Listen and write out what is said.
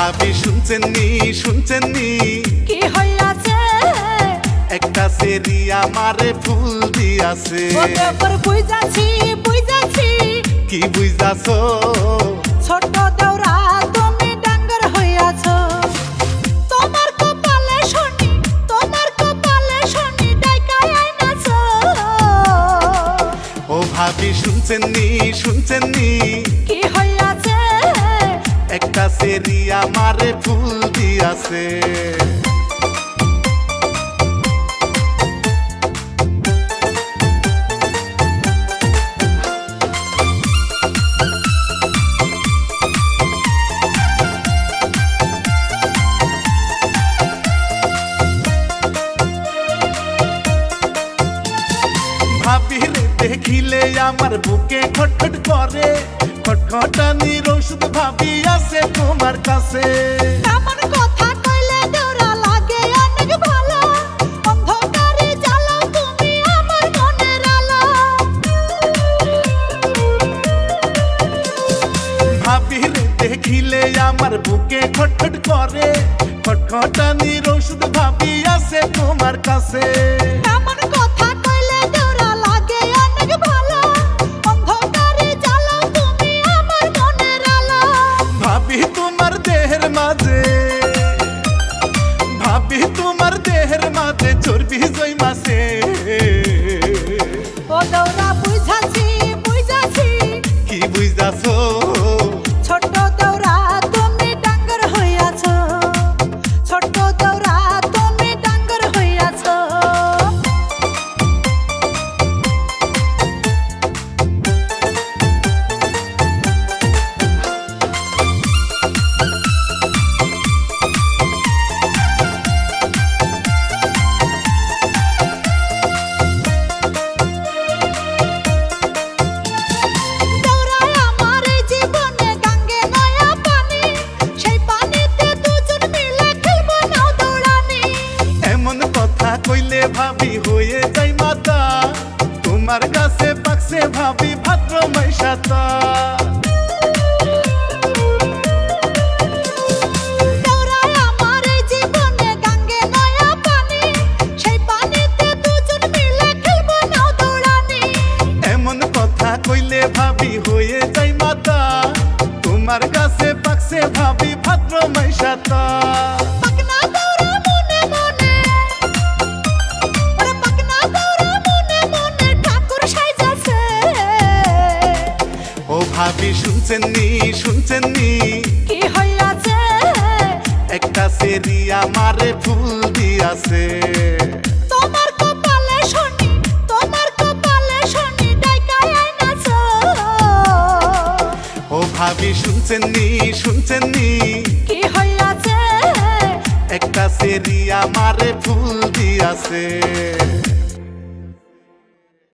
ভাবি শুনছেন নি কি হইয়াছে? একটা সেরি আমারে ফুল দিয়াছে। ওদের বুঝাছি কি বুঝাছো? ছোট দেওরা তুমি ডাঙ্গর হইয়াছো। তোমার কপালে শনি ডাইকায় আইনাছো। ও ভাবি শুনছেন নি কি হইয়াছে? একটা সেরি আমারে ফুল দিয়াছে। ভাবিরে দেখিলে আমার বুকে খটখট করে, খটখটানির ওষুধ ভাবি আছে তোমার কাছে। এমন কথা কইলে দেওরা লাগে অনেক ভালো। অন্ধকারে জ্বালাও তুমি আমার মনের আলো। ভাবিরে দেখিলে আমার বুকে খটখট করে, খটখটানির ওষুধ ভাবি আছে তোমার কাছে। এমন কথা কইলে দেওরা লাগে অনেক ভালো। অন্ধকারে জ্বালাও তুমি আমার মনের আলো। ভাবি তোমার দেহের মাঝে চর্বি জইমাছে। ও দেওরা বুঝাছি কি বুঝাছো? ছোট দেওরা তুমি ডাঙ্গর হইয়াছো। ছোট দেওরা তুমি ডাঙ্গর হইয়াছো। দেওরায় আমার এই জীবনে গাঙ্গে নয়া পানি। সেই পানিতে দুজন মিলে খেলবো নাও দৌড়ানি। এমন কথা কইলে ভাবি হয়ে যাই মাতা, তোমার কাছে পাকছে ভাবি ভাদ্র মাইশাতা। দেওরায় আমার এই জীবনে গাঙ্গে নয়া পানি। সেই পানিতে দুজন মিলে খেলবো নাও দৌড়ানি। এমন কথা কইলে ভাবি হয়ে যাই মাতা, তোমার কাছে পাকছে ভাবি ভাদ্র মাইশাতা। পাকনা দেওরা মনে মনে, ওরে পাকনা দেওরা মনে মনে ঠাকুর সাইজাছে। ও ভাবি শুনছেন নি কি হইয়াছে? একটা সেরি আমারে ফুল দিয়াছে। তোমার কপালে শনি ডাইকায় আইনাছো। ও ভাবি শুনছেন নি কি হইয়াছে? একটা সেরি আমারে ফুল দিয়াছে।